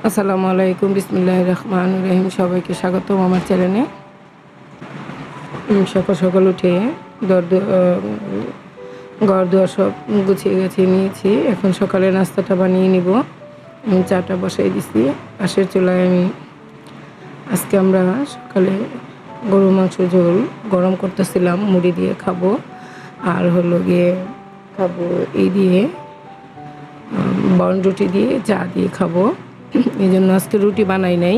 আসসালামু আলাইকুম, বিসমিল্লাহির রহমানির রহিম। সবাইকে স্বাগতম আমার চ্যানেলে। সকাল সকাল উঠে দর ঘর দুয়ার সব গুছিয়ে গাছিয়ে নিয়েছি। এখন সকালে নাস্তাটা বানিয়ে নিব। আমি চাটা বসাই দিছি পাশের চুলায়। আজকে আমরা সকালে গরুর মাংস ঝোল গরম করতেছিলাম, মুড়ি দিয়ে খাবো। আর হলো গিয়ে খাবো এই দিয়ে বন রুটি দিয়ে, চা দিয়ে খাবো। এই জন্য আজকে রুটি বানাই নাই।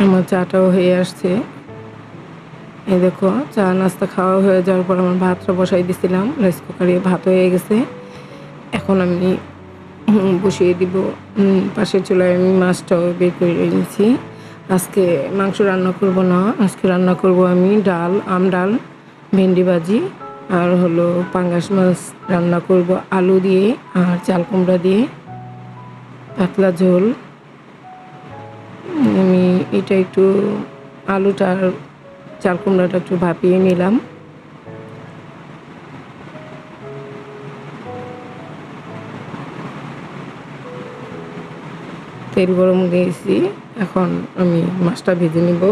আমার চাটাও হয়ে আসছে। এই দেখো, চা নাস্তা খাওয়া হয়ে যাওয়ার পর আমার ভাতটা বসাই দিছিলাম রাইস কুকারে। ভাত হয়ে গেছে। এখন আমি বসিয়ে দিব। পাশের চুলায় আমি মাছটাও বের করে নিয়েছি। আজকে মাংস রান্না করব না, আজকে রান্না করব আমি ডাল, ডাল, ভেন্ডি ভাজি আর হলো পাঙ্গাস মাছ রান্না করব আলু দিয়ে আর চাল কুমড়া দিয়ে, পাতলা ঝোল। আমি এটা একটু আলুটা আর চাল কুমড়াটা একটু ভাপিয়ে নিলাম। তেল গরম দিয়েছি, এখন আমি মাছটা ভেজে নিব।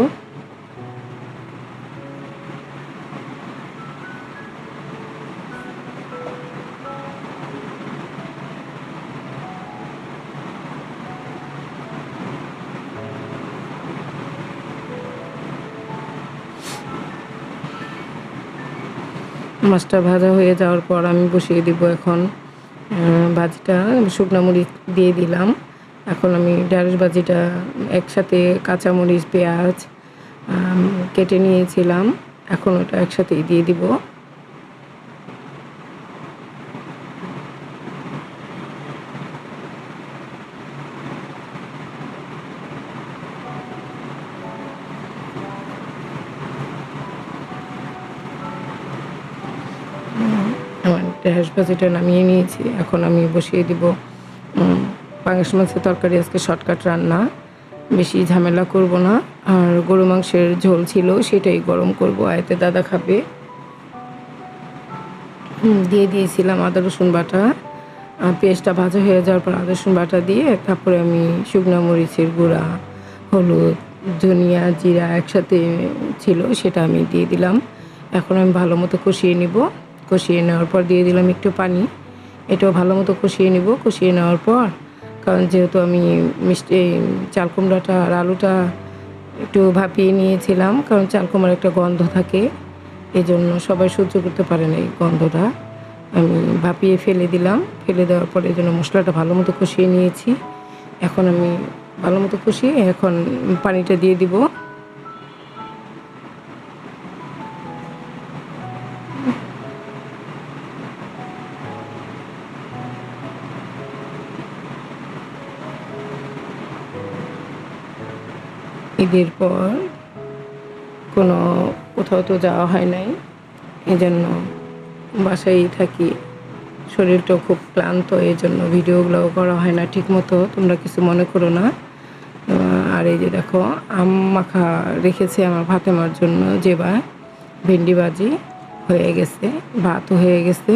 মাছটা ভাজা হয়ে যাওয়ার পর আমি বসিয়ে দিব এখন ভাজিটা। শুকনো মরিচ দিয়ে দিলাম। এখন আমি ঢেঁড়স ভাজিটা একসাথে কাঁচামরিচ, পেঁয়াজ কেটে নিয়েছিলাম, এখন ওটা একসাথেই দিয়ে দিব। আমার ঢেঁড়স ভাজিটা নামিয়ে নিয়েছি। এখন আমি বসিয়ে দিব পাঙ্গাস মাছের তরকারি। আজকে শর্টকাট রান্না, বেশি ঝামেলা করব না। আর গরু মাংসের ঝোল ছিল, সেটাই গরম করব, আয়তে দাদা খাবে। দিয়ে দিয়েছিলাম আদা রসুন বাটা। পেঁয়াজটা ভাজা হয়ে যাওয়ার পর আদা রসুন বাটা দিয়ে তারপরে আমি শুকনো মরিচের গুঁড়া, হলুদ, ধনিয়া, জিরা একসাথে ছিল, সেটা আমি দিয়ে দিলাম। এখন আমি ভালো মতো কষিয়ে নিব। কষিয়ে নেওয়ার পর দিয়ে দিলাম একটু পানি। এটাও ভালো মতো কষিয়ে নিব। কষিয়ে নেওয়ার পর, কারণ যেহেতু আমি চাল কুমড়াটা আর আলুটা একটু ভাপিয়ে নিয়েছিলাম, কারণ চাল কুমড়ার একটা গন্ধ থাকে, এই জন্য সবাই সহ্য করতে পারে না এই গন্ধটা। আমি ভাপিয়ে ফেলে দিলাম। ফেলে দেওয়ার পরে এই জন্য মশলাটা ভালো মতো কষিয়ে নিয়েছি। এখন আমি ভালো মতো কষিয়ে এখন পানিটা দিয়ে দিব। ঈদের পর কোথাও তো যাওয়া হয় নাই, এজন্য বাসায়ই থাকি। শরীরটাও খুব ক্লান্ত, এই জন্য ভিডিওগুলোও করা হয় না ঠিক মতো, তোমরা কিছু মনে করো না। আর এই যে দেখো, আম মাখা রেখেছি আমার ফাতেমার জন্য। ভেন্ডি ভাজি হয়ে গেছে, ভাতও হয়ে গেছে,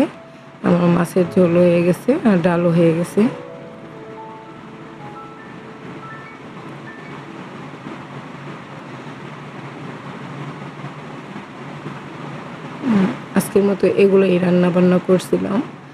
আমার মাছের ঝোল হয়ে গেছে আর ডালও হয়ে গেছে। আজকের মতো এগুলোই রান্না বান্না করছিলাম।